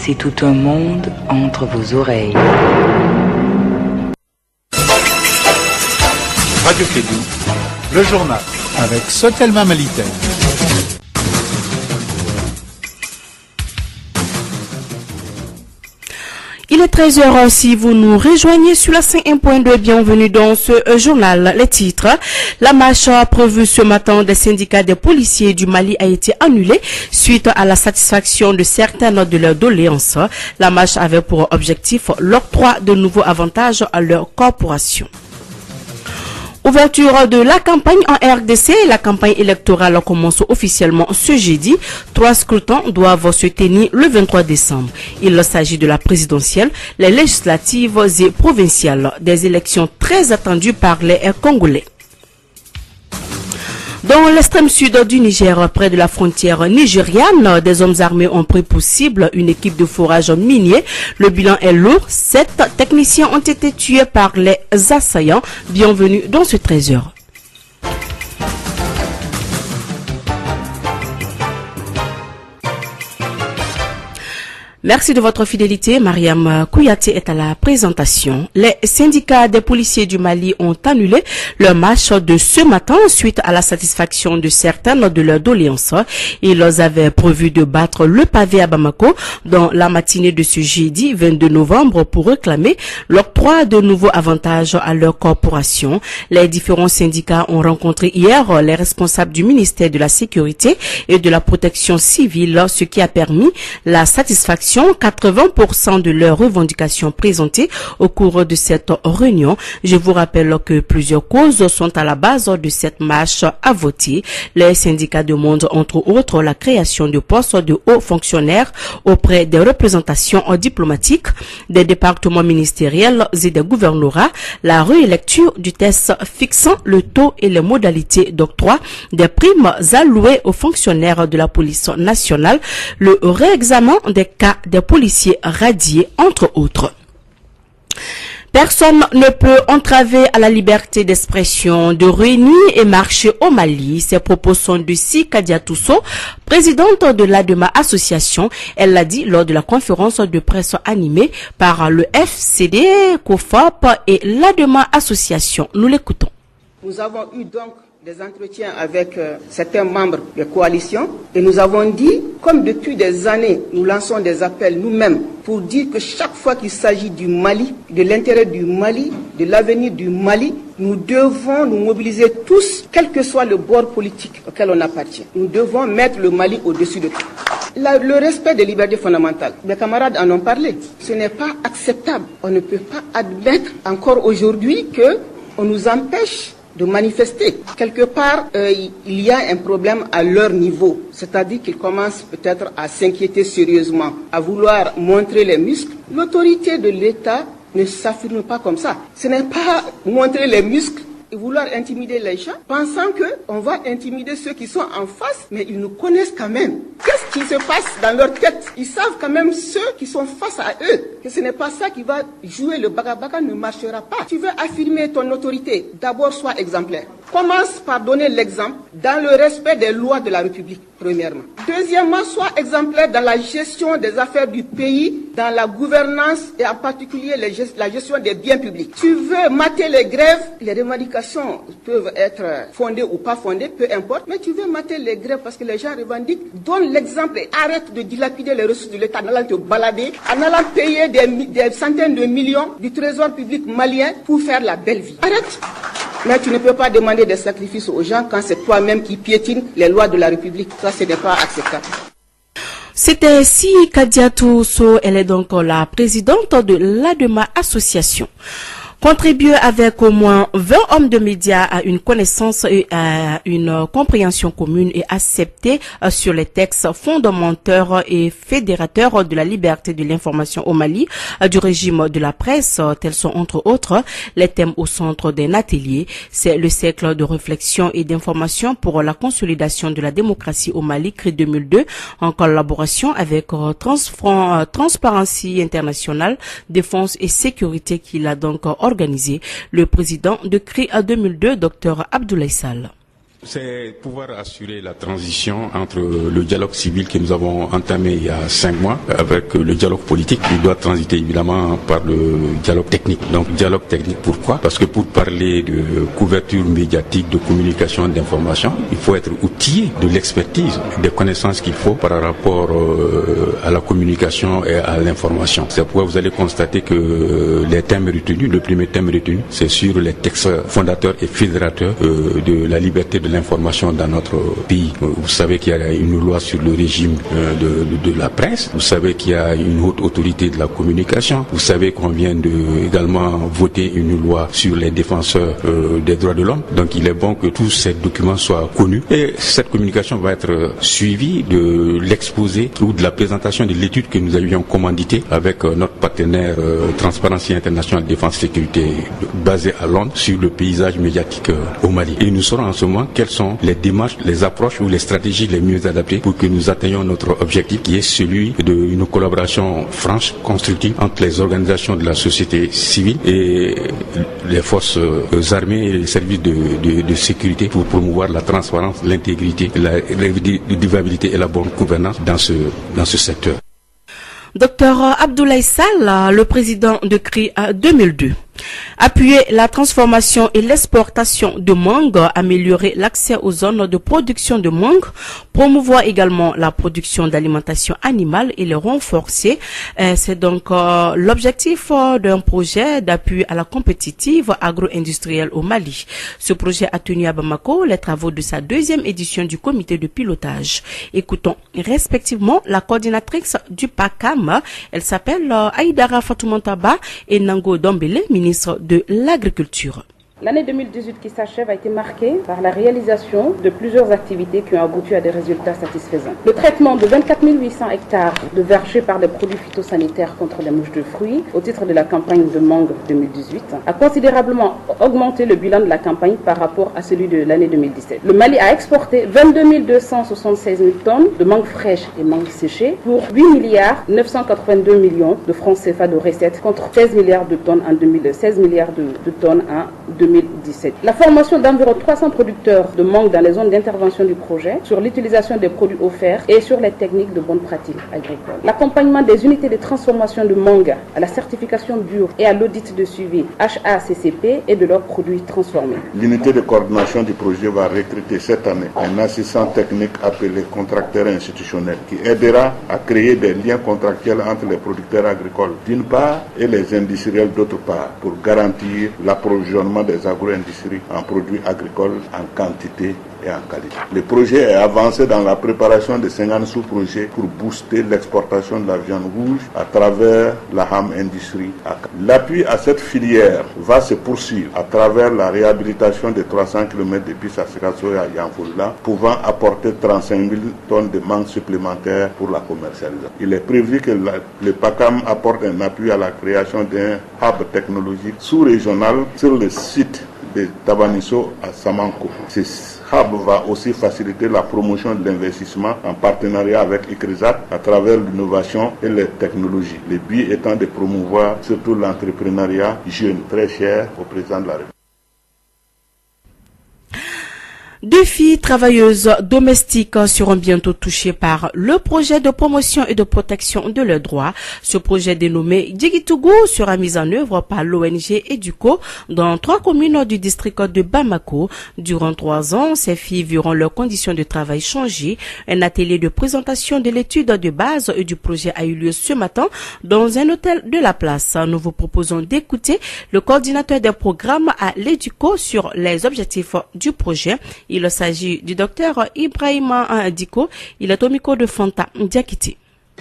c'est tout un monde entre vos oreilles. Radio Kédou, le journal avec Sotelma Malitaire. Il est 13h si vous nous rejoignez sur la 5.2. Bienvenue dans ce journal. Les titres. La marche prévue ce matin des syndicats des policiers du Mali a été annulée suite à la satisfaction de certaines de leurs doléances. La marche avait pour objectif l'octroi de nouveaux avantages à leur corporation. Ouverture de la campagne en RDC. La campagne électorale commence officiellement ce jeudi. 3 scrutins doivent se tenir le 23 décembre. Il s'agit de la présidentielle, les législatives et provinciales. Des élections très attendues par les Congolais. Dans l'extrême sud du Niger, près de la frontière nigériane, des hommes armés ont pris pour cible une équipe de forage minier. Le bilan est lourd. 7 techniciens ont été tués par les assaillants. Bienvenue dans ce 13h. Merci de votre fidélité. Mariam Kouyaté est à la présentation. Les syndicats des policiers du Mali ont annulé leur marche de ce matin suite à la satisfaction de certaines de leurs doléances. Ils avaient prévu de battre le pavé à Bamako dans la matinée de ce jeudi 22 novembre pour réclamer l'octroi de nouveaux avantages à leur corporation. Les différents syndicats ont rencontré hier les responsables du ministère de la Sécurité et de la Protection civile, ce qui a permis la satisfaction 80% de leurs revendications présentées au cours de cette réunion. Je vous rappelle que plusieurs causes sont à la base de cette marche à voter. Les syndicats demandent entre autres la création de postes de hauts fonctionnaires auprès des représentations diplomatiques, des départements ministériels et des gouvernorats, la réélecture du test fixant le taux et les modalités d'octroi des primes allouées aux fonctionnaires de la police nationale, le réexamen des cas des policiers radiés, entre autres. Personne ne peut entraver à la liberté d'expression, de réunir et marcher au Mali. Ces propos sont de Si Kadiatousso, présidente de l'ADEMA Association. Elle l'a dit lors de la conférence de presse animée par le FCD, COFOP et l'ADEMA Association. Nous l'écoutons. Nous avons eu donc des entretiens avec certains membres de coalition et nous avons dit, comme depuis des années, nous lançons des appels nous-mêmes pour dire que chaque fois qu'il s'agit du Mali, de l'intérêt du Mali, de l'avenir du Mali, nous devons nous mobiliser tous, quel que soit le bord politique auquel on appartient. Nous devons mettre le Mali au-dessus de tout. Le respect des libertés fondamentales, mes camarades en ont parlé. Ce n'est pas acceptable. On ne peut pas admettre encore aujourd'hui qu'on nous empêche de manifester. Quelque part, il y a un problème à leur niveau. C'est-à-dire qu'ils commencent peut-être à s'inquiéter sérieusement, à vouloir montrer les muscles. L'autorité de l'État ne s'affirme pas comme ça. Ce n'est pas montrer les muscles et vouloir intimider les gens, pensant qu'on va intimider ceux qui sont en face, mais ils nous connaissent quand même. Qu'est-ce qui se passe dans leur tête? Ils savent quand même ceux qui sont face à eux, que ce n'est pas ça qui va jouer. Le baga-baga ne marchera pas. Tu veux affirmer ton autorité, d'abord sois exemplaire. Commence par donner l'exemple dans le respect des lois de la République, premièrement. Deuxièmement, sois exemplaire dans la gestion des affaires du pays, dans la gouvernance et en particulier la gestion des biens publics. Tu veux mater les grèves, les revendications peuvent être fondées ou pas fondées, peu importe, mais tu veux mater les grèves parce que les gens revendiquent. Donne l'exemple et arrête de dilapider les ressources de l'État en allant te balader, en allant payer des centaines de millions du trésor public malien pour faire la belle vie. Arrête! Mais tu ne peux pas demander des sacrifices aux gens quand c'est toi-même qui piétine les lois de la République. Ça, ce n'est pas acceptable. C'était Si Kadiatousso. Elle est donc la présidente de l'ADEMA Association. Contribuer avec au moins 20 hommes de médias à une connaissance et à une compréhension commune et accepter sur les textes fondamentaux et fédérateurs de la liberté de l'information au Mali, du régime de la presse, tels sont entre autres les thèmes au centre d'un atelier. C'est le cercle de réflexion et d'information pour la consolidation de la démocratie au Mali, CRI 2002, en collaboration avec Transparency International, Défense et Sécurité, qui l'a donc organisé. Le président de CRI 2002, Dr Abdoulaye Sall. C'est pouvoir assurer la transition entre le dialogue civil que nous avons entamé il y a 5 mois avec le dialogue politique qui doit transiter évidemment par le dialogue technique. Donc dialogue technique, pourquoi? Parce que pour parler de couverture médiatique, de communication, d'information, il faut être outillé de l'expertise, des connaissances qu'il faut par rapport à la communication et à l'information. C'est pourquoi vous allez constater que les thèmes retenus, le premier thème retenu, c'est sur les textes fondateurs et fédérateurs de la liberté de l'information dans notre pays. Vous savez qu'il y a une loi sur le régime de la presse. Vous savez qu'il y a une haute autorité de la communication. Vous savez qu'on vient également voter une loi sur les défenseurs des droits de l'homme. Donc il est bon que tous ces documents soient connus. Et cette communication va être suivie de l'exposé ou de la présentation de l'étude que nous avions commanditée avec notre partenaire Transparency International Défense Sécurité basé à Londres sur le paysage médiatique au Mali. Et nous saurons en ce moment quelles sont les démarches, les approches ou les stratégies les mieux adaptées pour que nous atteignions notre objectif qui est celui d'une collaboration franche, constructive entre les organisations de la société civile et les forces armées et les services de sécurité pour promouvoir la transparence, l'intégrité, la redevabilité et la bonne gouvernance dans ce secteur. Dr Abdoulaye Sall, le président de CRI 2002. Appuyer la transformation et l'exportation de mangue, améliorer l'accès aux zones de production de mangue, promouvoir également la production d'alimentation animale et les renforcer. C'est donc l'objectif d'un projet d'appui à la compétitive agro-industrielle au Mali. Ce projet a tenu à Bamako les travaux de sa 2e édition du comité de pilotage. Écoutons respectivement la coordinatrice du PACAM. Elle s'appelle Aïdara Fatoumantaba et Nango Dombele, ministre de l'Agriculture. L'année 2018 qui s'achève a été marquée par la réalisation de plusieurs activités qui ont abouti à des résultats satisfaisants. Le traitement de 24 800 hectares de vergers par des produits phytosanitaires contre les mouches de fruits au titre de la campagne de mangue 2018 a considérablement augmenté le bilan de la campagne par rapport à celui de l'année 2017. Le Mali a exporté 22 276 000 tonnes de mangue fraîche et mangue séchée pour 8 milliards 982 millions de francs CFA de recettes contre 16 milliards de tonnes en 2016 milliards de tonnes en 2017. La formation d'environ 300 producteurs de mangue dans les zones d'intervention du projet sur l'utilisation des produits offerts et sur les techniques de bonnes pratiques agricoles. L'accompagnement des unités de transformation de mangue à la certification dure et à l'audit de suivi HACCP et de leurs produits transformés. L'unité de coordination du projet va recruter cette année un assistant technique appelé contracteur institutionnel qui aidera à créer des liens contractuels entre les producteurs agricoles d'une part et les industriels d'autre part pour garantir l'approvisionnement des agro-industries en produits agricoles en quantité et en qualité. Le projet est avancé dans la préparation de 50 sous-projets pour booster l'exportation de la viande rouge à travers la ham industrie. L'appui à cette filière va se poursuivre à travers la réhabilitation de 300 km de pistes à Sikasso et à Yanfoula, pouvant apporter 35 000 tonnes de mangue supplémentaires pour la commercialisation. Il est prévu que le PACAM apporte un appui à la création d'un hub technologique sous-régional sur le site de Tabanisso à Samanko. Ce hub va aussi faciliter la promotion de l'investissement en partenariat avec ICRISAT à travers l'innovation et les technologies. Le but étant de promouvoir surtout l'entrepreneuriat jeune, très cher au président de la République. 2 filles travailleuses domestiques seront bientôt touchées par le projet de promotion et de protection de leurs droits. Ce projet dénommé Djigitougou sera mis en œuvre par l'ONG Educo dans 3 communes du district de Bamako. Durant 3 ans, ces filles verront leurs conditions de travail changer. Un atelier de présentation de l'étude de base du projet a eu lieu ce matin dans un hôtel de la place. Nous vous proposons d'écouter le coordinateur des programmes à l'Educo sur les objectifs du projet. Il s'agit du docteur Ibrahima Diko. Il est au micro de Fanta Diakiti.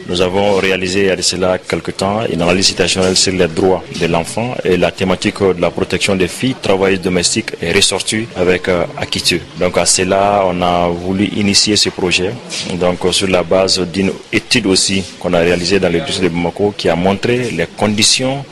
Nous avons réalisé il y a de cela quelque temps une analyse situationnelle sur les droits de l'enfant et la thématique de la protection des filles travailleuses domestiques est ressortie avec Akitu. Donc à cela, on a voulu initier ce projet donc sur la base d'une étude aussi qu'on a réalisée dans le district de Bamako qui a montré les conditions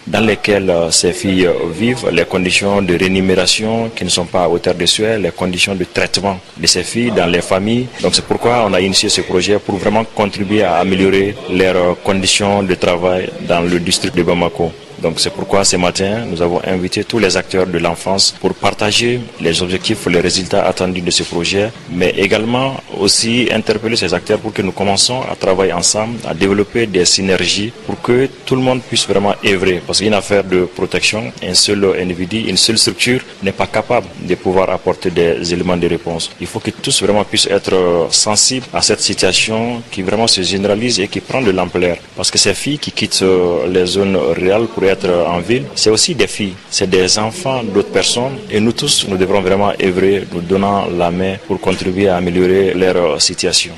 dans lesquelles ces filles vivent, les conditions de rémunération qui ne sont pas à hauteur de souhait, les conditions de traitement de ces filles dans les familles. Donc c'est pourquoi on a initié ce projet pour vraiment contribuer à améliorer leurs conditions de travail dans le district de Bamako. Donc c'est pourquoi ce matin, nous avons invité tous les acteurs de l'enfance pour partager les objectifs, les résultats attendus de ce projet, mais également aussi interpeller ces acteurs pour que nous commençons à travailler ensemble, à développer des synergies pour que tout le monde puisse vraiment œuvrer. Parce qu'une affaire de protection, un seul individu, une seule structure n'est pas capable de pouvoir apporter des éléments de réponse. Il faut que tous vraiment puissent être sensibles à cette situation qui vraiment se généralise et qui prend de l'ampleur. Parce que ces filles qui quittent les zones rurales pour être en ville, c'est aussi des filles, c'est des enfants d'autres personnes et nous tous, nous devrons vraiment œuvrer, nous donnant la main pour contribuer à améliorer leur situation.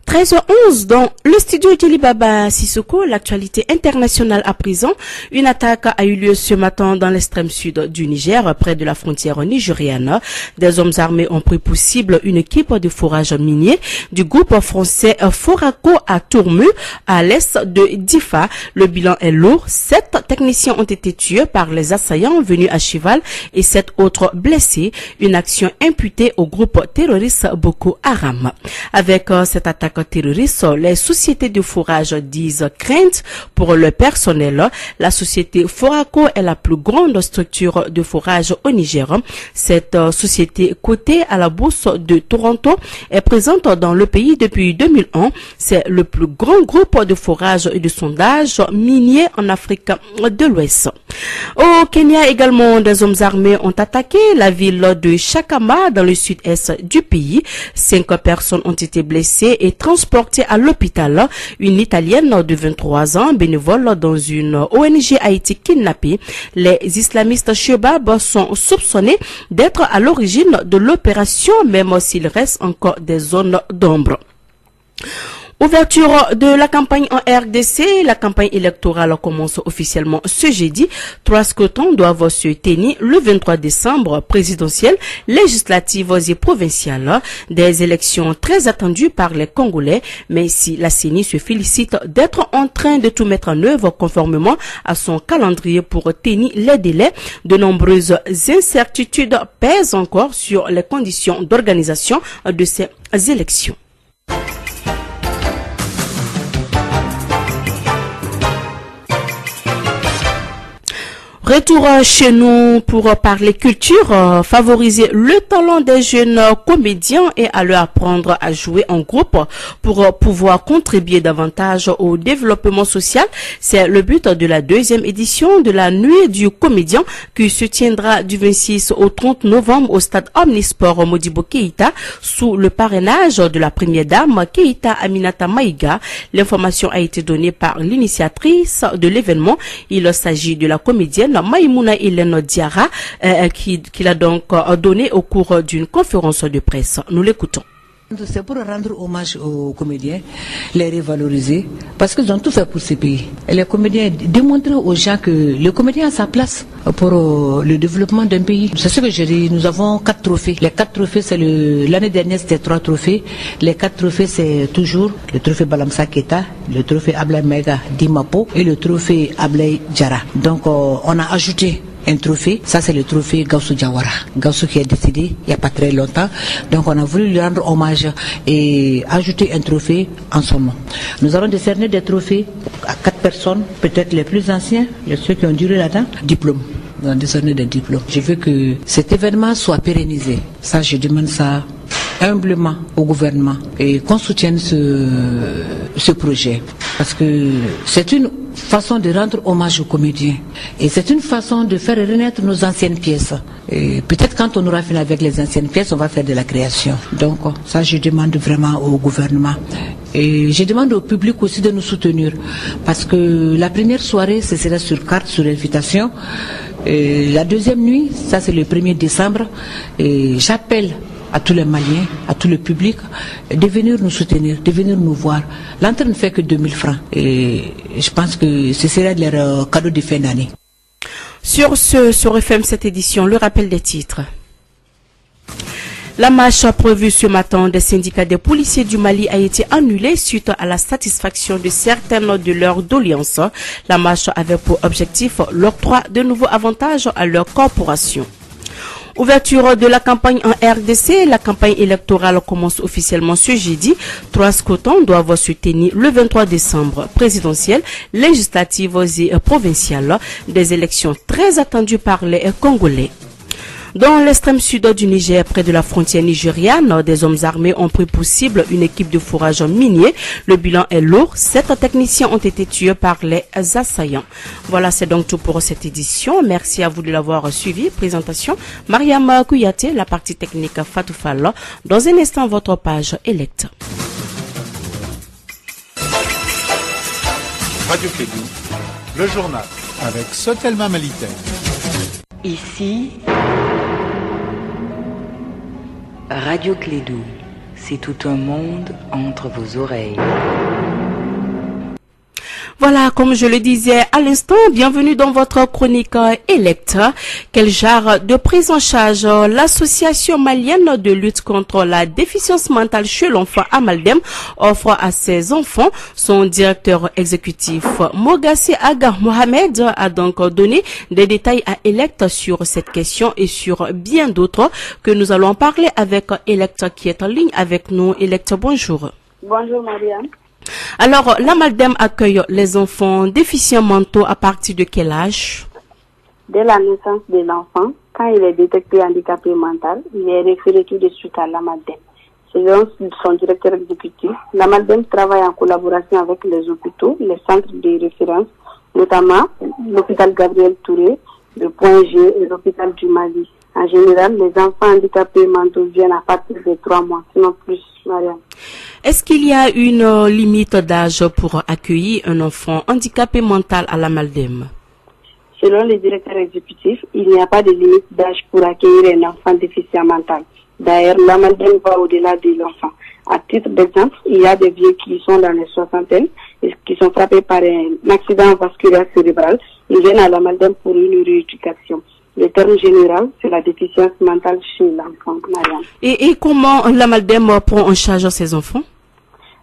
13h11 dans le studio Djelibaba Sissoko, l'actualité internationale à présent. Une attaque a eu lieu ce matin dans l'extrême sud du Niger, près de la frontière nigériane. Des hommes armés ont pris pour cible une équipe de forage minier du groupe français Foraco à Tourmu, à l'est de Difa. Le bilan est lourd. 7 techniciens ont été tués par les assaillants venus à cheval et 7 autres blessés. Une action imputée au groupe terroriste Boko Haram. Avec cette attaque terroristes, les sociétés de forage disent crainte pour le personnel. La société Foraco est la plus grande structure de forage au Niger. Cette société cotée à la bourse de Toronto est présente dans le pays depuis 2001. C'est le plus grand groupe de forage et de sondage minier en Afrique de l'Ouest. Au Kenya également, des hommes armés ont attaqué la ville de Chakama dans le sud-est du pays. 5 personnes ont été blessées et transportée à l'hôpital. Une Italienne de 23 ans, bénévole dans une ONG, a été kidnappée. Les islamistes Shebab sont soupçonnés d'être à l'origine de l'opération, même s'il reste encore des zones d'ombre. Ouverture de la campagne en RDC. La campagne électorale commence officiellement ce jeudi. 3 scrutins doivent se tenir le 23 décembre, présidentielles, législatives et provinciales. Des élections très attendues par les Congolais, mais si la CENI se félicite d'être en train de tout mettre en œuvre conformément à son calendrier pour tenir les délais, de nombreuses incertitudes pèsent encore sur les conditions d'organisation de ces élections. Retour chez nous pour parler culture, favoriser le talent des jeunes comédiens et à leur apprendre à jouer en groupe pour pouvoir contribuer davantage au développement social. C'est le but de la 2e édition de la Nuit du comédien qui se tiendra du 26 au 30 novembre au stade Omnisport Modibo Keïta sous le parrainage de la première dame Keïta Aminata Maïga. L'information a été donnée par l'initiatrice de l'événement. Il s'agit de la comédienne Maïmouna Hélène Diarra qui l'a donc donné au cours d'une conférence de presse. Nous l'écoutons. C'est pour rendre hommage aux comédiens, les revaloriser, parce qu'ils ont tout fait pour ce pays. Et les comédiens, démontrer aux gens que le comédien a sa place pour le développement d'un pays. C'est ce que je dis, nous avons 4 trophées. Les 4 trophées, c'est l'année dernière c'était 3 trophées. Les 4 trophées, c'est toujours le trophée Balamsa Keita, le trophée Ablaye Mega Dimapo et le trophée Ablaye Diarra. Donc on a ajouté un trophée, ça c'est le trophée Gaussou Diawara. Gaussou qui est décédé il n'y a pas très longtemps. Donc on a voulu lui rendre hommage et ajouter un trophée en son nom. Nous allons décerner des trophées à 4 personnes, peut-être les plus anciens, ceux qui ont duré là-dedans, diplômes. Nous allons décerner des diplômes. Je veux que cet événement soit pérennisé. Ça, je demande ça humblement au gouvernement et qu'on soutienne ce projet. Parce que c'est une façon de rendre hommage aux comédiens. Et c'est une façon de faire renaître nos anciennes pièces. Et peut-être quand on aura fini avec les anciennes pièces, on va faire de la création. Donc ça, je demande vraiment au gouvernement. Et je demande au public aussi de nous soutenir. Parce que la première soirée, ce sera sur carte, sur invitation. Et la deuxième nuit, ça c'est le 1er décembre. Et j'appelle à tous les Maliens, à tout le public, de venir nous soutenir, de venir nous voir. L'entrée ne fait que 2000 francs. Et je pense que ce serait leur cadeau de fin d'année. Sur FM cette édition, le rappel des titres. La marche prévue ce matin des syndicats des policiers du Mali a été annulée suite à la satisfaction de certaines de leurs doléances. La marche avait pour objectif l'octroi de nouveaux avantages à leur corporation. Ouverture de la campagne en RDC. La campagne électorale commence officiellement ce jeudi. 3 scrutins doivent se tenir le 23 décembre. Présidentielles, législatives et provinciales. Des élections très attendues par les Congolais. Dans l'extrême sud du Niger, près de la frontière nigériane, des hommes armés ont pris pour cible une équipe de fourrage minier. Le bilan est lourd. 7 techniciens ont été tués par les assaillants. Voilà, c'est donc tout pour cette édition. Merci à vous de l'avoir suivi. Présentation, Mariam Kouyaté, la partie technique Fatou Fall. Dans un instant, votre page électe. Radio Kédou, le journal avec Sotelma Malitaire. Ici, Radio Clédou, c'est tout un monde entre vos oreilles. Voilà, comme je le disais à l'instant, bienvenue dans votre chronique Electra. Quel genre de prise en charge l'association malienne de lutte contre la déficience mentale chez l'enfant Amaldem offre à ses enfants? Son directeur exécutif Mogassé Aga Mohamed a donc donné des détails à Electra sur cette question et sur bien d'autres que nous allons parler avec Electra qui est en ligne avec nous. Electra, bonjour. Bonjour Marianne. Alors, l'Amaldem accueille les enfants déficients mentaux à partir de quel âge? Dès la naissance de l'enfant, quand il est détecté handicapé mental, il est référé tout de suite à l'Amaldem. Selon son directeur exécutif, l'Amaldem travaille en collaboration avec les hôpitaux, les centres de référence, notamment l'hôpital Gabriel Touré, le Point G et l'hôpital du Mali. En général, les enfants handicapés mentaux viennent à partir de 3 mois, sinon plus, Marianne. Est-ce qu'il y a une limite d'âge pour accueillir un enfant handicapé mental à l'Amaldem? Selon le directeur exécutif, il n'y a pas de limite d'âge pour accueillir un enfant déficient mental. D'ailleurs, l'Amaldem va au-delà de l'enfant. À titre d'exemple, il y a des vieux qui sont dans les soixantaines et qui sont frappés par un accident vasculaire cérébral. Ils viennent à l'Amaldem pour une rééducation. Le terme général, c'est la déficience mentale chez l'enfant, Marianne. Et comment l'Amaldem prend en charge ces enfants?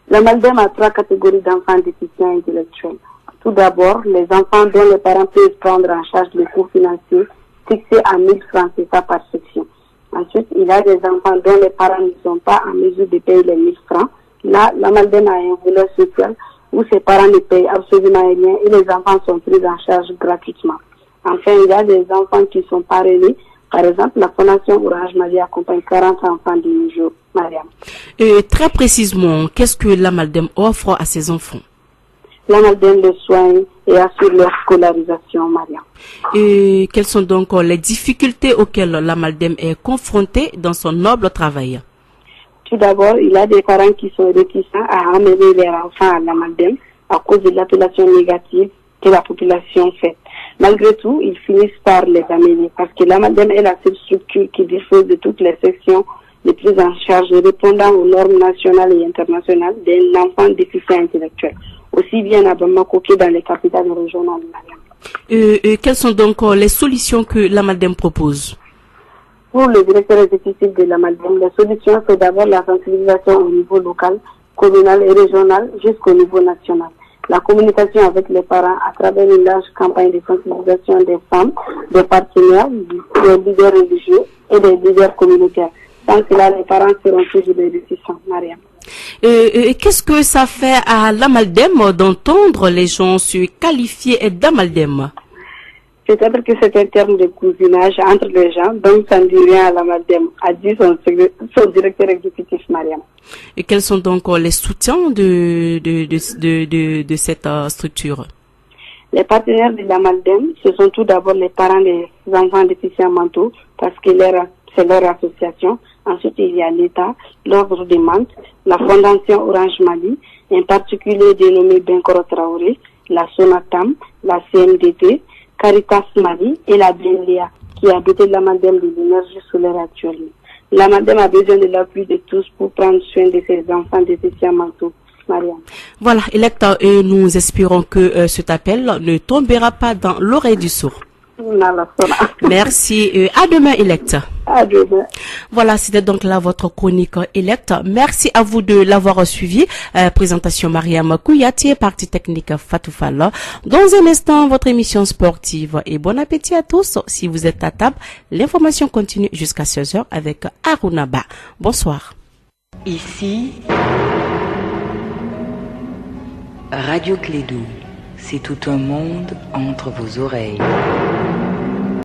L'Amaldem a 3 catégories d'enfants déficients intellectuels. Tout d'abord, les enfants dont les parents peuvent prendre en charge les coûts financiers fixés à 1000 francs CFA par section. Ensuite, il y a des enfants dont les parents ne sont pas en mesure de payer les 1000 francs. Là, l'Amaldem a un volet social où ses parents ne payent absolument rien et les enfants sont pris en charge gratuitement. Enfin, il y a des enfants qui sont parrainés. Par exemple, la Fondation Orange Mali accompagne 40 enfants de nos jours, Mariam. Très précisément, qu'est-ce que l'Amaldem offre à ses enfants? L'Amaldem les soigne et assure leur scolarisation, Mariam. Et quelles sont donc les difficultés auxquelles l'Amaldem est confronté dans son noble travail? Tout d'abord, il y a des parents qui sont réticents à amener leurs enfants à l'Amaldem à cause de l'appellation négative que la population fait. Malgré tout, ils finissent par les amener parce que l'Amaldem est la seule structure qui dispose de toutes les sections de prise en charge répondant aux normes nationales et internationales d'un enfant déficient intellectuel, aussi bien à Bamako que dans les capitales régionales. Quelles sont donc les solutions que l'Amaldem propose? Pour le directeur exécutif de l'Amaldem, les solutions, c'est d'abord la sensibilisation au niveau local, communal et régional jusqu'au niveau national. La communication avec les parents à travers une large campagne de sensibilisation des femmes, des partenaires, des leaders religieux et des leaders communautaires. Sans cela, les parents seront toujours réticents, Mariam. Qu'est-ce que ça fait à l'Amaldem d'entendre les gens se qualifier d'Amaldem? Peut-être que c'est un terme de cousinage entre les gens, donc ça ne dit rien à l'Amaldem, a dit son directeur exécutif, Mariam. Et quels sont donc les soutiens de cette structure? Les partenaires de l'Amaldem, ce sont tout d'abord les parents des enfants déficients mentaux, parce que c'est leur association. Ensuite, il y a l'État, l'Ordre des Mantes, la Fondation Orange Mali, un particulier dénommé Benkoro Traoré, la Sonatam, la CNDT, Caritas Mali et la BNDA, qui a doté l'Amaldem de l'énergie solaire actuellement. L'Amaldem a besoin de l'appui de tous pour prendre soin de ses enfants déficients mentaux. Marianne. Voilà, Electa, et nous espérons que cet appel ne tombera pas dans l'oreille du sourd. Merci. À demain, Electa. À demain. Voilà, c'était donc là votre chronique élect. Merci à vous de l'avoir suivi. Présentation Mariam Kouyati, partie technique Fatou Fall. Dans un instant, votre émission sportive. Et bon appétit à tous. Si vous êtes à table, l'information continue jusqu'à 16h avec Arunaba. Bonsoir. Ici, Radio Clédou. C'est tout un monde entre vos oreilles.